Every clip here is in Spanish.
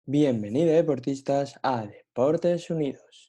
Bienvenidos deportistas a Deportes Unidos.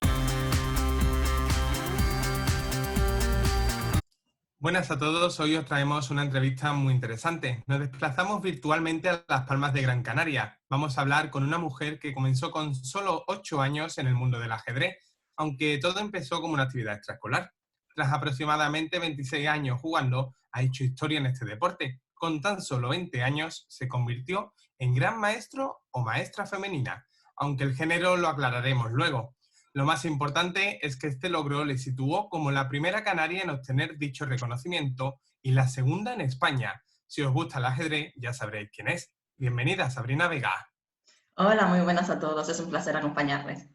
Buenas a todos, hoy os traemos una entrevista muy interesante. Nos desplazamos virtualmente a Las Palmas de Gran Canaria. Vamos a hablar con una mujer que comenzó con solo 8 años en el mundo del ajedrez, aunque todo empezó como una actividad extraescolar. Tras aproximadamente 26 años jugando, ha hecho historia en este deporte. Con tan solo 20 años se convirtió en gran maestro o maestra femenina, aunque el género lo aclararemos luego. Lo más importante es que este logro le situó como la primera canaria en obtener dicho reconocimiento y la segunda en España. Si os gusta el ajedrez, ya sabréis quién es. Bienvenida, Sabrina Vega. Hola, muy buenas a todos. Es un placer acompañarles.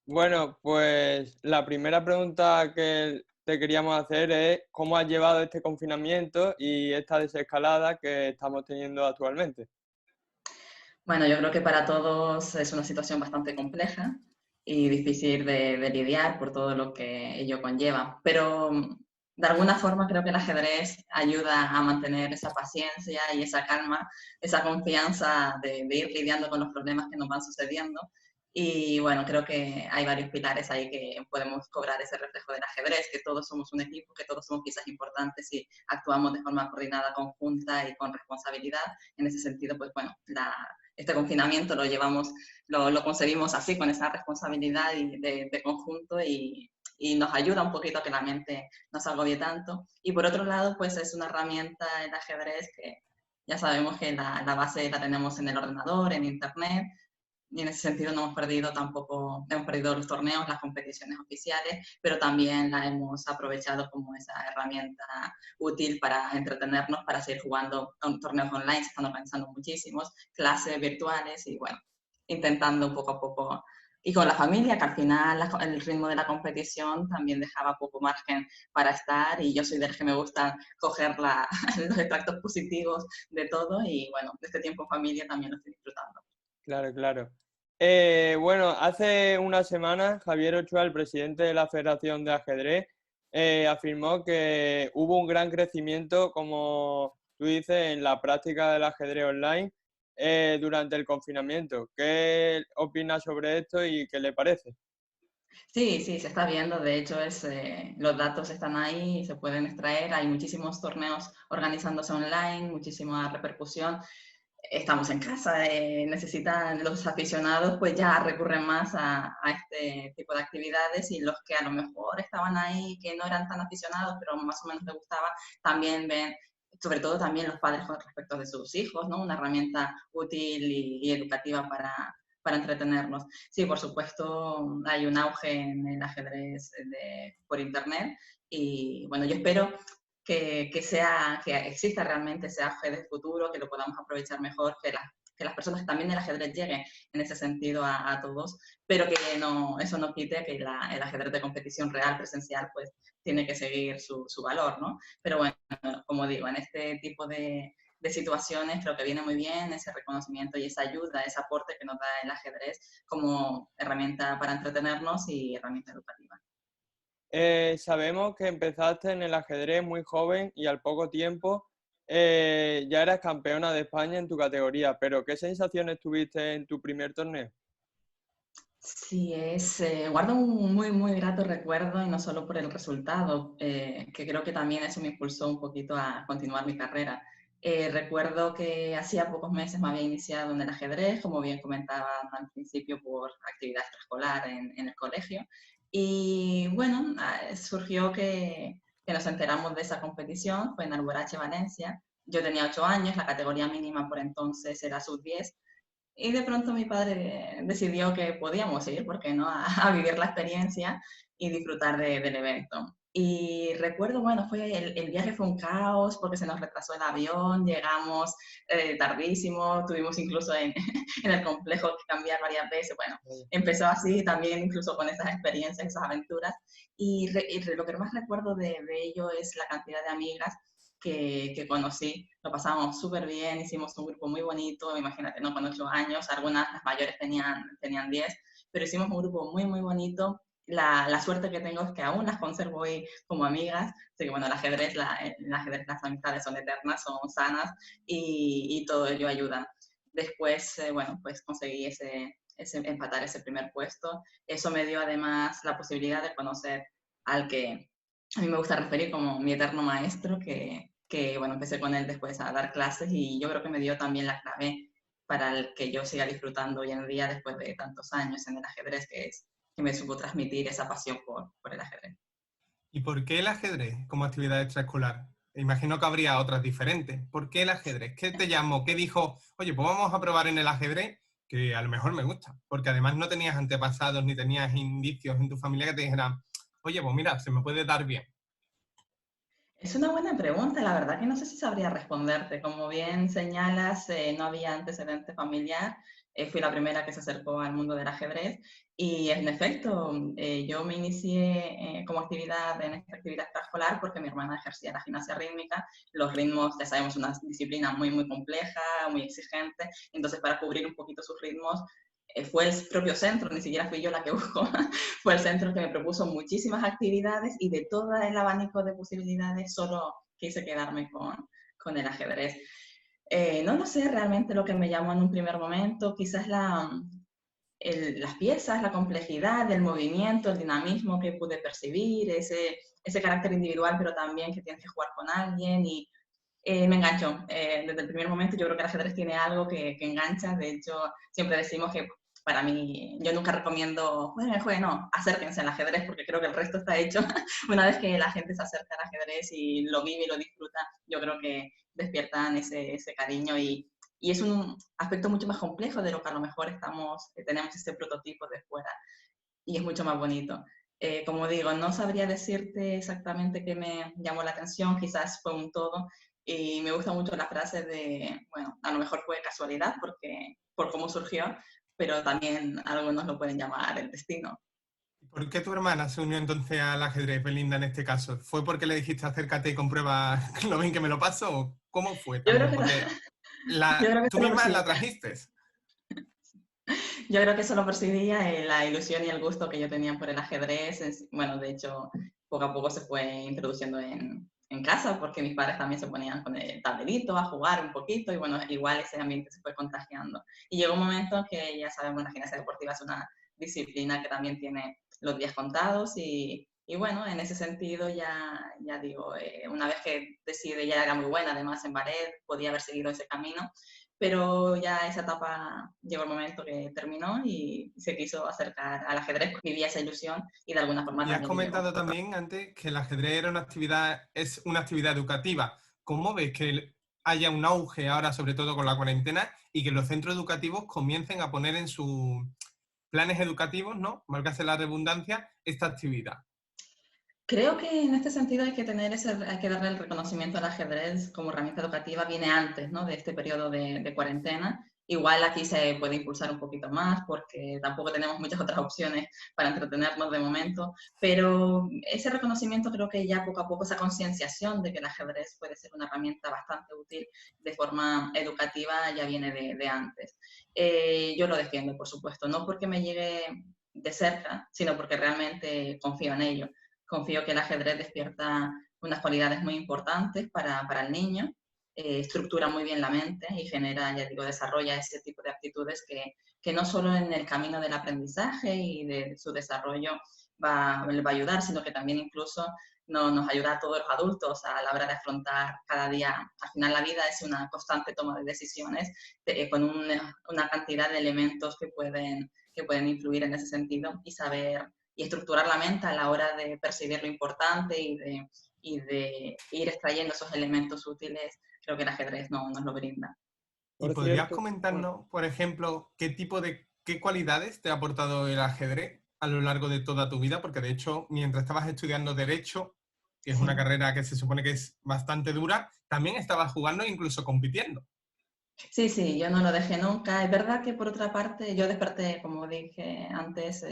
Bueno, pues la primera pregunta que te queríamos hacer es ¿cómo has llevado este confinamiento y esta desescalada que estamos teniendo actualmente? Bueno, yo creo que para todos es una situación bastante compleja y difícil de lidiar por todo lo que ello conlleva, pero de alguna forma creo que el ajedrez ayuda a mantener esa paciencia y esa calma, esa confianza de ir lidiando con los problemas que nos van sucediendo. Y bueno, creo que hay varios pilares ahí que podemos cobrar ese reflejo del ajedrez, que todos somos un equipo, que todos somos piezas importantes y actuamos de forma coordinada, conjunta y con responsabilidad. En ese sentido, pues bueno, este confinamiento lo concebimos así, con esa responsabilidad de conjunto y nos ayuda un poquito a que la mente no se agobie tanto. Y por otro lado, pues es una herramienta el ajedrez que ya sabemos que la base la tenemos en el ordenador, en internet, y en ese sentido no hemos perdido tampoco, hemos perdido los torneos, las competiciones oficiales, pero también la hemos aprovechado como esa herramienta útil para entretenernos, para seguir jugando torneos online. Se están organizando muchísimos, clases virtuales y bueno, intentando poco a poco. Y con la familia, que al final el ritmo de la competición también dejaba poco margen para estar, y yo soy del que me gusta coger los extractos positivos de todo, y bueno, de este tiempo en familia también lo estoy disfrutando. Claro, claro. Bueno, hace unas semanas Javier Ochoa, el presidente de la Federación de Ajedrez, afirmó que hubo un gran crecimiento, como tú dices, en la práctica del ajedrez online durante el confinamiento. ¿Qué opinas sobre esto y qué le parece? Sí, sí, se está viendo. De hecho, los datos están ahí, se pueden extraer. Hay muchísimos torneos organizándose online, muchísima repercusión. Estamos en casa, necesitan los aficionados, pues ya recurren más a este tipo de actividades, y los que a lo mejor estaban ahí, que no eran tan aficionados, pero más o menos les gustaba, también ven, sobre todo también los padres con respecto de sus hijos, ¿no? Una herramienta útil y educativa para entretenernos. Sí, por supuesto, hay un auge en el ajedrez por internet, y bueno, yo espero que exista realmente ese auge del futuro, que lo podamos aprovechar mejor, que las personas también del ajedrez lleguen en ese sentido a todos, pero que eso no quite que el ajedrez de competición real, presencial, pues tiene que seguir su valor, ¿no? Pero bueno, como digo, en este tipo de situaciones creo que viene muy bien ese reconocimiento y esa ayuda, ese aporte que nos da el ajedrez como herramienta para entretenernos y herramienta educativa. Sabemos que empezaste en el ajedrez muy joven y al poco tiempo ya eras campeona de España en tu categoría, pero ¿qué sensaciones tuviste en tu primer torneo? Sí, guardo un muy, muy grato recuerdo, y no solo por el resultado, que creo que también eso me impulsó un poquito a continuar mi carrera. Recuerdo que hacía pocos meses me había iniciado en el ajedrez, como bien comentaba al principio, por actividad extraescolar en el colegio. Y bueno, surgió que nos enteramos de esa competición, fue en Alborache, Valencia. Yo tenía 8 años, la categoría mínima por entonces era sub-10, y de pronto mi padre decidió que podíamos ir, ¿por qué no?, a vivir la experiencia y disfrutar del evento. Y recuerdo, bueno, el viaje fue un caos porque se nos retrasó el avión, llegamos tardísimo, tuvimos incluso en el complejo que cambiar varias veces. Bueno, empezó así también, incluso con esas experiencias, esas aventuras. Lo que más recuerdo de ello es la cantidad de amigas que conocí. Lo pasábamos súper bien, hicimos un grupo muy bonito, imagínate, ¿no? Con 8 años, algunas, las mayores tenían 10, pero hicimos un grupo muy, muy bonito. La suerte que tengo es que aún las conservo hoy como amigas, así que bueno, el ajedrez, las amistades son eternas, son sanas, y todo ello ayuda. Después, bueno, pues conseguí empatar ese primer puesto. Eso me dio además la posibilidad de conocer al que a mí me gusta referir como mi eterno maestro, bueno, empecé con él después a dar clases y yo creo que me dio también la clave para el que yo siga disfrutando hoy en día después de tantos años en el ajedrez, que me supo transmitir esa pasión por el ajedrez. ¿Y por qué el ajedrez como actividad extraescolar? Imagino que habría otras diferentes. ¿Por qué el ajedrez? ¿Qué te llamó? ¿Qué dijo? Oye, pues vamos a probar en el ajedrez, que a lo mejor me gusta. Porque además no tenías antepasados ni tenías indicios en tu familia que te dijeran, oye, pues mira, se me puede dar bien. Es una buena pregunta, la verdad que no sé si sabría responderte. Como bien señalas, no había antecedente familiar. Fui la primera que se acercó al mundo del ajedrez y en efecto, yo me inicié como actividad en esta actividad extraescolar porque mi hermana ejercía la gimnasia rítmica. Los ritmos, ya sabemos, una disciplina muy, muy compleja, muy exigente. Entonces, para cubrir un poquito sus ritmos, fue el propio centro, ni siquiera fui yo la que buscó, fue el centro que me propuso muchísimas actividades y de todo el abanico de posibilidades solo quise quedarme con el ajedrez. No lo sé realmente lo que me llamó en un primer momento, quizás las piezas, la complejidad del movimiento, el dinamismo que pude percibir, ese carácter individual, pero también que tienes que jugar con alguien y me enganchó. Desde el primer momento yo creo que el ajedrez tiene algo que engancha. De hecho, siempre decimos que para mí, yo nunca recomiendo, jueguen, no, acérquense al ajedrez porque creo que el resto está hecho. Una vez que la gente se acerca al ajedrez y lo vive y lo disfruta, yo creo que despiertan ese cariño y es un aspecto mucho más complejo de lo que a lo mejor tenemos este prototipo de fuera y es mucho más bonito. Como digo, no sabría decirte exactamente qué me llamó la atención, quizás fue un todo, y me gusta mucho la frase de, bueno, a lo mejor fue casualidad por cómo surgió, pero también algunos lo pueden llamar el destino. ¿Por qué tu hermana se unió entonces al ajedrez, Belinda, en este caso? ¿Fue porque le dijiste acércate y comprueba lo bien que me lo paso? ¿O cómo fue Yo creo también? que, Porque yo creo que tú eso lo misma la percibía. trajiste. Yo creo que eso lo percibía la ilusión y el gusto que yo tenía por el ajedrez. Bueno, de hecho, poco a poco se fue introduciendo en casa porque mis padres también se ponían con el tablerito a jugar un poquito y bueno, igual ese ambiente se fue contagiando. Y llegó un momento que ya sabemos, la gimnasia deportiva es una disciplina que también tiene los días contados y bueno, en ese sentido ya digo, una vez que decidí, ya era muy buena además en ballet, podía haber seguido ese camino, pero ya esa etapa llegó el momento que terminó y se quiso acercar al ajedrez, vivía esa ilusión y de alguna forma Y has también me llegó. comentado también antes que el ajedrez es una actividad educativa. ¿Cómo ves que haya un auge ahora, sobre todo con la cuarentena, y que los centros educativos comiencen a poner en sus planes educativos, ¿no? Valga la redundancia, esta actividad? Creo que en este sentido hay que hay que darle el reconocimiento al ajedrez como herramienta educativa, viene antes, ¿no? De este periodo de cuarentena. Igual aquí se puede impulsar un poquito más porque tampoco tenemos muchas otras opciones para entretenernos de momento, pero ese reconocimiento creo que ya poco a poco, esa concienciación de que el ajedrez puede ser una herramienta bastante útil de forma educativa ya viene de antes. Yo lo defiendo, por supuesto, no porque me llegue de cerca, sino porque realmente confío en ello. Confío que el ajedrez despierta unas cualidades muy importantes para el niño, estructura muy bien la mente y genera, ya digo, desarrolla ese tipo de aptitudes que no solo en el camino del aprendizaje y de su desarrollo le va a ayudar, sino que también incluso nos ayuda a todos los adultos a la hora de afrontar cada día. Al final la vida es una constante toma de decisiones con una cantidad de elementos que pueden influir en ese sentido y saber y estructurar la mente a la hora de percibir lo importante y de ir extrayendo esos elementos útiles, creo que el ajedrez nos lo brinda. ¿Y Por podrías cierto, comentarnos, por ejemplo, qué cualidades te ha aportado el ajedrez a lo largo de toda tu vida? Porque de hecho, mientras estabas estudiando Derecho, que es una Sí. carrera que se supone que es bastante dura, también estabas jugando e incluso compitiendo. Sí, yo no lo dejé nunca. Es verdad que por otra parte yo desperté, como dije antes,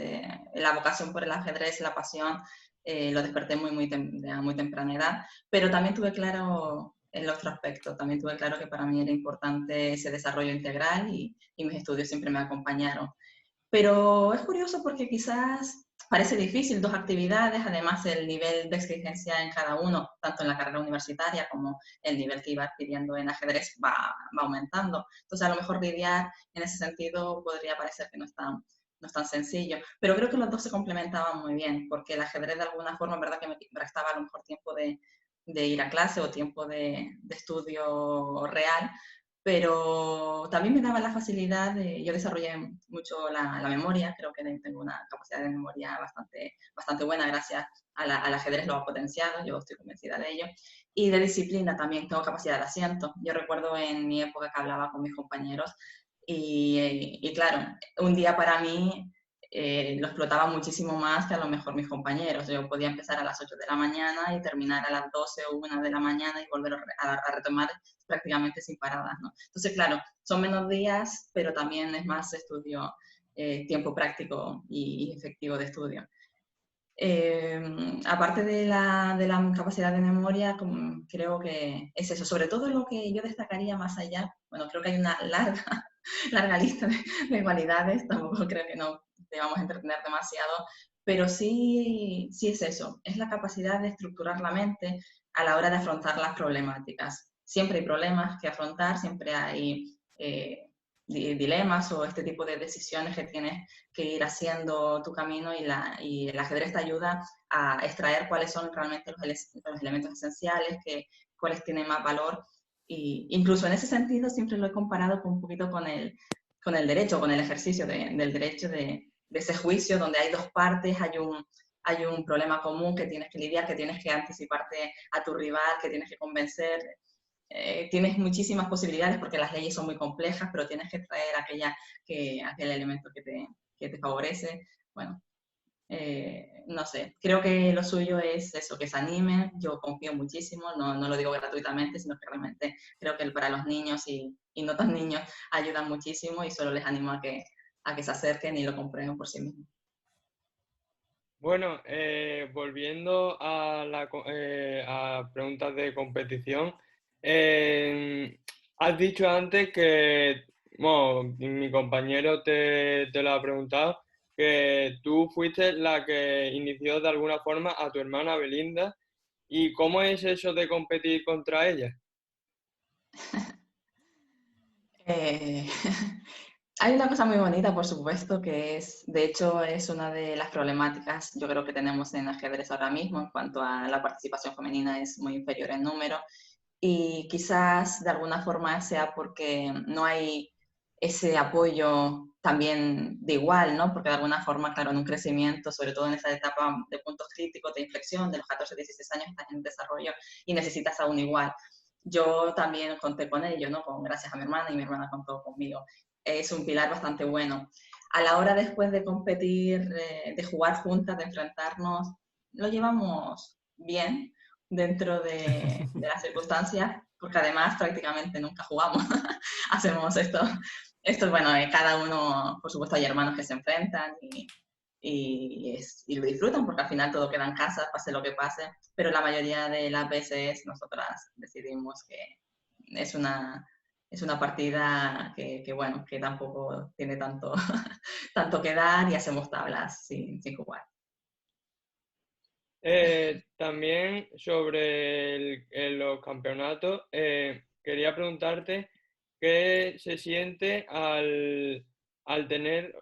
la vocación por el ajedrez, la pasión, lo desperté de muy temprana edad, pero también tuve claro el otro aspecto, también tuve claro que para mí era importante ese desarrollo integral y mis estudios siempre me acompañaron. Pero es curioso porque quizás parece difícil, 2 actividades, además el nivel de exigencia en cada uno, tanto en la carrera universitaria como el nivel que iba adquiriendo en ajedrez va aumentando. Entonces, a lo mejor lidiar en ese sentido podría parecer que no es tan sencillo, pero creo que los dos se complementaban muy bien, porque el ajedrez de alguna forma, verdad que me restaba a lo mejor tiempo de ir a clase o tiempo de estudio real, pero también me daba la facilidad de, yo desarrollé mucho la memoria, creo que tengo una capacidad de memoria bastante buena, gracias al ajedrez lo ha potenciado, yo estoy convencida de ello, y de disciplina también, tengo capacidad de asiento. Yo recuerdo en mi época que hablaba con mis compañeros y claro, un día para mí lo explotaba muchísimo más que a lo mejor mis compañeros. Yo podía empezar a las 8 de la mañana y terminar a las 12 o 1 de la mañana y volver a retomar prácticamente sin paradas, ¿no? Entonces, claro, son menos días, pero también es más estudio, tiempo práctico y efectivo de estudio. Aparte de la capacidad de memoria, creo que es eso. Sobre todo lo que yo destacaría más allá, bueno, creo que hay una larga lista de cualidades, tampoco creo que no debamos entretener demasiado, pero sí es eso, es la capacidad de estructurar la mente a la hora de afrontar las problemáticas. Siempre hay problemas que afrontar, siempre hay dilemas o este tipo de decisiones que tienes que ir haciendo tu camino y el ajedrez te ayuda a extraer cuáles son realmente los elementos esenciales, cuáles tienen más valor. Y incluso en ese sentido siempre lo he comparado un poquito con el derecho, con el ejercicio del derecho de ese juicio donde hay dos partes, hay un problema común que tienes que lidiar, que tienes que anticiparte a tu rival, que tienes que convencer. Tienes muchísimas posibilidades porque las leyes son muy complejas, pero tienes que traer aquel elemento que te favorece. Bueno, no sé, creo que lo suyo es eso, que se animen. Yo confío muchísimo, no lo digo gratuitamente, sino que realmente creo que para los niños y no tan niños ayudan muchísimo y solo les animo a que se acerquen y lo comprueben por sí mismos. Bueno, volviendo a preguntas de competición, has dicho antes que, bueno, mi compañero te lo ha preguntado, que tú fuiste la que inició de alguna forma a tu hermana Belinda. ¿Y cómo es eso de competir contra ella? Hay una cosa muy bonita, por supuesto, que de hecho, es una de las problemáticas, yo creo que tenemos en ajedrez ahora mismo, en cuanto a la participación femenina es muy inferior en número, y quizás de alguna forma sea porque no hay ese apoyo también de igual, ¿no? Porque de alguna forma, claro, en un crecimiento, sobre todo en esa etapa de puntos críticos de inflexión, de los 14, 16 años, estás en desarrollo y necesitas a un igual. Yo también conté con ello, ¿no? Gracias a mi hermana y mi hermana contó conmigo. Es un pilar bastante bueno. A la hora después de competir, de jugar juntas, de enfrentarnos, lo llevamos bien dentro de las circunstancias, porque además prácticamente nunca jugamos. Hacemos esto, bueno, cada uno, por supuesto hay hermanos que se enfrentan y lo disfrutan, porque al final todo queda en casa, pase lo que pase, pero la mayoría de las veces nosotras decidimos que es una partida bueno, que tampoco tiene tanto, tanto que dar y hacemos tablas sin jugar. También sobre los campeonatos, quería preguntarte qué se siente al tener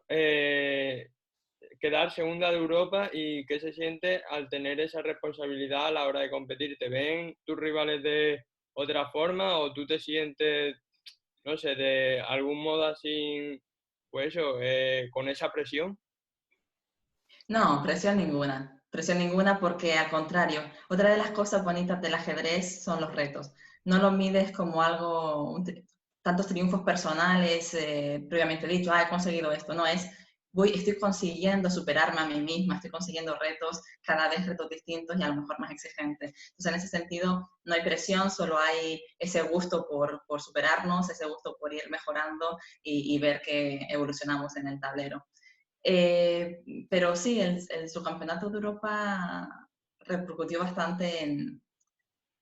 quedar segunda de Europa y qué se siente al tener esa responsabilidad a la hora de competir. ¿Te ven tus rivales de otra forma o tú te sientes, no sé, de algún modo así, pues eso, con esa presión? No, presión ninguna porque al contrario, otra de las cosas bonitas del ajedrez son los retos. No lo mides como algo, tantos triunfos personales, previamente dicho, he conseguido esto, no, estoy consiguiendo superarme a mí misma, estoy consiguiendo retos, cada vez retos distintos y a lo mejor más exigentes. Entonces, en ese sentido, no hay presión, solo hay ese gusto por superarnos, ese gusto por ir mejorando y ver que evolucionamos en el tablero. Pero sí, el subcampeonato de Europa repercutió bastante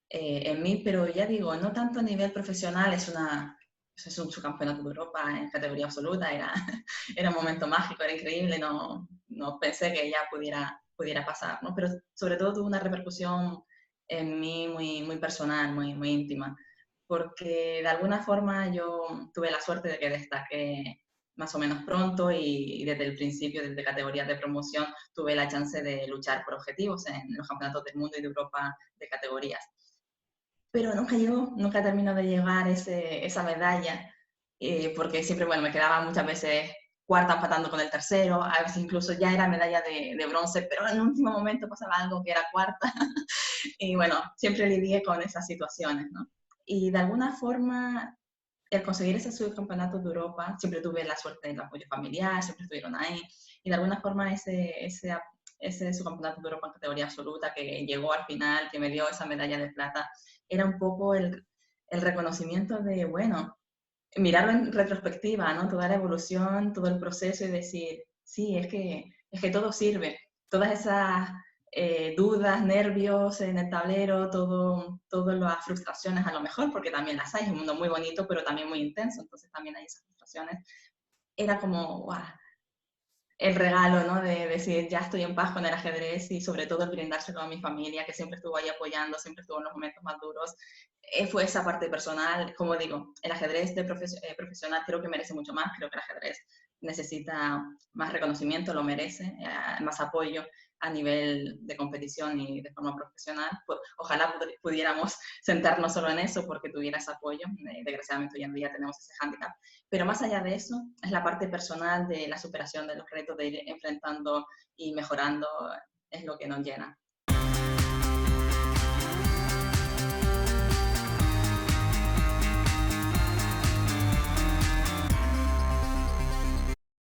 en mí, pero ya digo, no tanto a nivel profesional, es un subcampeonato de Europa en categoría absoluta, era un momento mágico, era increíble, no no pensé que ella pudiera pasar, ¿no? Pero sobre todo tuvo una repercusión en mí muy personal, muy íntima, porque de alguna forma yo tuve la suerte de que destaqué más o menos pronto y desde el principio, desde categorías de promoción, tuve la chance de luchar por objetivos en los campeonatos del mundo y de Europa de categorías. Pero nunca llegó, nunca terminó de llegar esa medalla, porque siempre, bueno, me quedaba muchas veces cuarta empatando con el tercero, a veces incluso ya era medalla de bronce, pero en el último momento pasaba algo que era cuarta. Y bueno, siempre lidié con esas situaciones, ¿no? Y de alguna forma, el conseguir ese subcampeonato de Europa, siempre tuve la suerte del apoyo familiar, siempre estuvieron ahí, y de alguna forma ese subcampeonato de Europa en categoría absoluta que llegó al final, que me dio esa medalla de plata, era un poco el reconocimiento de, bueno, mirarlo en retrospectiva, ¿no? Toda la evolución, todo el proceso y decir, sí, es que todo sirve. Todas esas dudas, nervios en el tablero, todas las frustraciones a lo mejor, porque también las hay, es un mundo muy bonito, pero también muy intenso, entonces también hay esas frustraciones. Era como, wow, el regalo, ¿no? De decir, ya estoy en paz con el ajedrez y sobre todo el brindárselo a mi familia, que siempre estuvo ahí apoyando, siempre estuvo en los momentos más duros. Fue esa parte personal, como digo, el ajedrez de profesional creo que merece mucho más, creo que el ajedrez necesita más reconocimiento, lo merece, más apoyo a nivel de competición y de forma profesional. Pues, ojalá pudiéramos centrarnos solo en eso porque tuviera ese apoyo. Desgraciadamente hoy en día tenemos ese hándicap. Pero más allá de eso, es la parte personal de la superación de los retos, de ir enfrentando y mejorando, es lo que nos llena.